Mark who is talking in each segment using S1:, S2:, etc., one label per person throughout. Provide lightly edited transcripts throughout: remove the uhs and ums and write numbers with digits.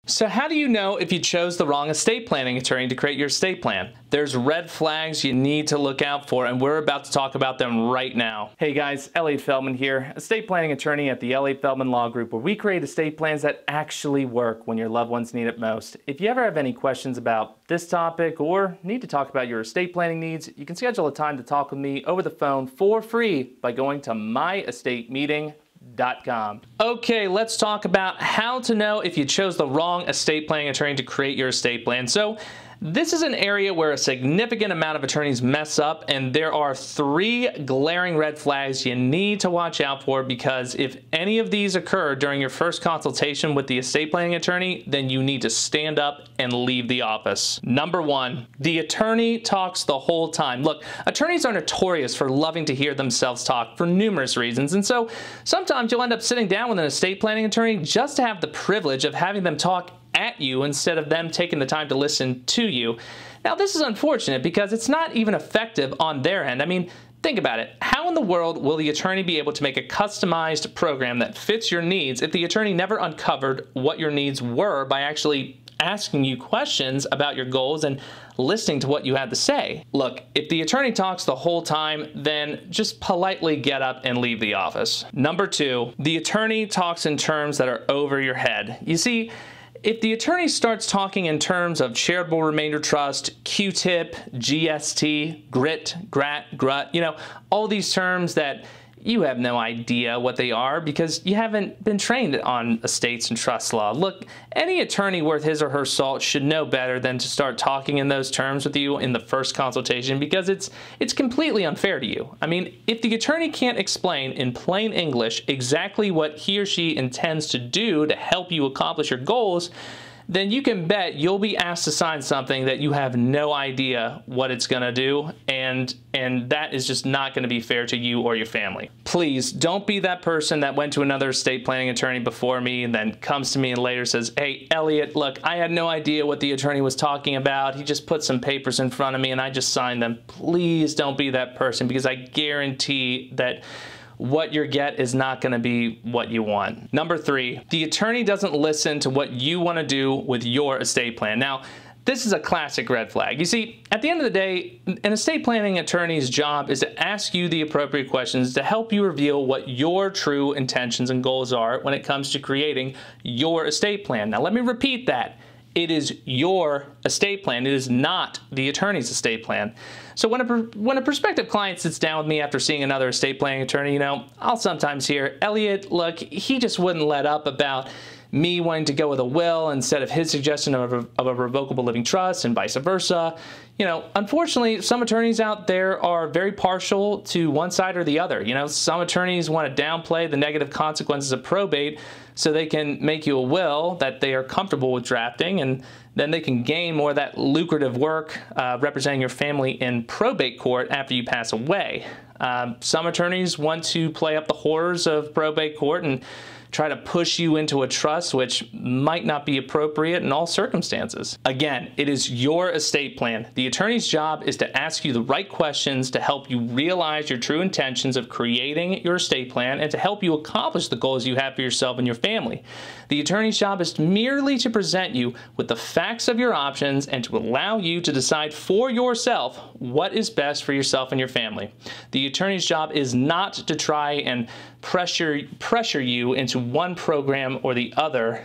S1: So how do you know if you chose the wrong estate planning attorney to create your estate plan? There's red flags you need to look out for, and we're about to talk about them right now. Hey guys, Elliott Feldman here, estate planning attorney at the Elliott Feldman Law Group, where we create estate plans that actually work when your loved ones need it most. If you ever have any questions about this topic or need to talk about your estate planning needs, you can schedule a time to talk with me over the phone for free by going to myestatemeeting.com. Okay, let's talk about how to know if you chose the wrong estate planning attorney to create your estate plan. So this is an area where a significant amount of attorneys mess up, and there are 3 glaring red flags you need to watch out for, because if any of these occur during your first consultation with the estate planning attorney, then you need to stand up and leave the office. Number 1, the attorney talks the whole time. Look, attorneys are notorious for loving to hear themselves talk for numerous reasons, and so sometimes you'll end up sitting down with an estate planning attorney just to have the privilege of having them talk at you instead of them taking the time to listen to you. Now, this is unfortunate because it's not even effective on their end. I mean, think about it. How in the world will the attorney be able to make a customized program that fits your needs if the attorney never uncovered what your needs were by actually asking you questions about your goals and listening to what you had to say? Look, if the attorney talks the whole time, then just politely get up and leave the office. Number 2, the attorney talks in terms that are over your head. You see, if the attorney starts talking in terms of charitable remainder trust, Qtip, GST, grit, grat, grut, all these terms that you have no idea what they are because you haven't been trained on estates and trust law. Look, any attorney worth his or her salt should know better than to start talking in those terms with you in the first consultation, because it's completely unfair to you. I mean, if the attorney can't explain in plain English exactly what he or she intends to do to help you accomplish your goals, then you can bet you'll be asked to sign something that you have no idea what it's going to do, and that is just not going to be fair to you or your family. Please don't be that person that went to another estate planning attorney before me and then comes to me and later says, "Hey, Elliot, look, I had no idea what the attorney was talking about. He just put some papers in front of me and I just signed them." Please don't be that person, because I guarantee that what you get is not going to be what you want. Number 3, the attorney doesn't listen to what you want to do with your estate plan. Now, this is a classic red flag. You see, at the end of the day, an estate planning attorney's job is to ask you the appropriate questions to help you reveal what your true intentions and goals are when it comes to creating your estate plan. Now, let me repeat that. It is your estate plan. It is not the attorney's estate plan. So when a prospective client sits down with me after seeing another estate planning attorney, I'll sometimes hear, "Elliot, look, he just wouldn't let up about me wanting to go with a will instead of his suggestion of a revocable living trust, and vice versa." Unfortunately, some attorneys out there are very partial to one side or the other. Some attorneys want to downplay the negative consequences of probate so they can make you a will that they are comfortable with drafting, and then they can gain more of that lucrative work representing your family in probate court after you pass away. Some attorneys want to play up the horrors of probate court and try to push you into a trust, which might not be appropriate in all circumstances. Again, it is your estate plan. The attorney's job is to ask you the right questions to help you realize your true intentions of creating your estate plan and to help you accomplish the goals you have for yourself and your family. The attorney's job is merely to present you with the facts of your options and to allow you to decide for yourself what is best for yourself and your family. The attorney's job is not to try and pressure you into one program or the other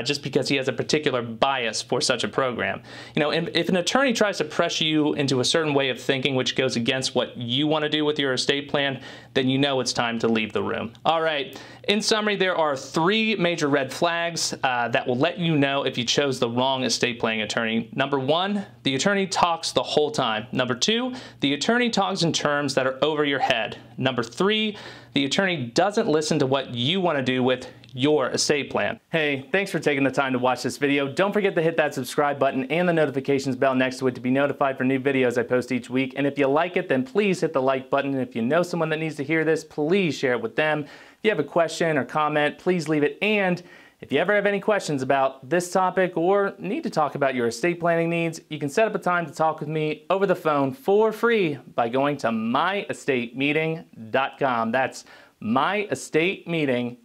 S1: just because he has a particular bias for such a program. If an attorney tries to pressure you into a certain way of thinking which goes against what you want to do with your estate plan, then it's time to leave the room. All right, in summary, there are 3 major red flags that will let you know if you chose the wrong estate planning attorney. Number 1, the attorney talks the whole time. Number 2, the attorney talks in terms that are over your head. Number 3, the attorney doesn't listen to what you want to do with your estate plan. Hey, thanks for taking the time to watch this video. Don't forget to hit that subscribe button and the notifications bell next to it to be notified for new videos I post each week. And if you like it, then please hit the like button. And if you know someone that needs to hear this, please share it with them. If you have a question or comment, please leave it. And if you ever have any questions about this topic or need to talk about your estate planning needs, you can set up a time to talk with me over the phone for free by going to myestatemeeting.com. That's myestatemeeting.com.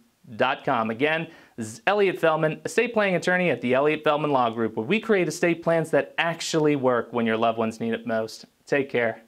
S1: Again, This is Elliott Feldman, estate planning attorney at the Elliott Feldman Law Group, where we create estate plans that actually work when your loved ones need it most. Take care.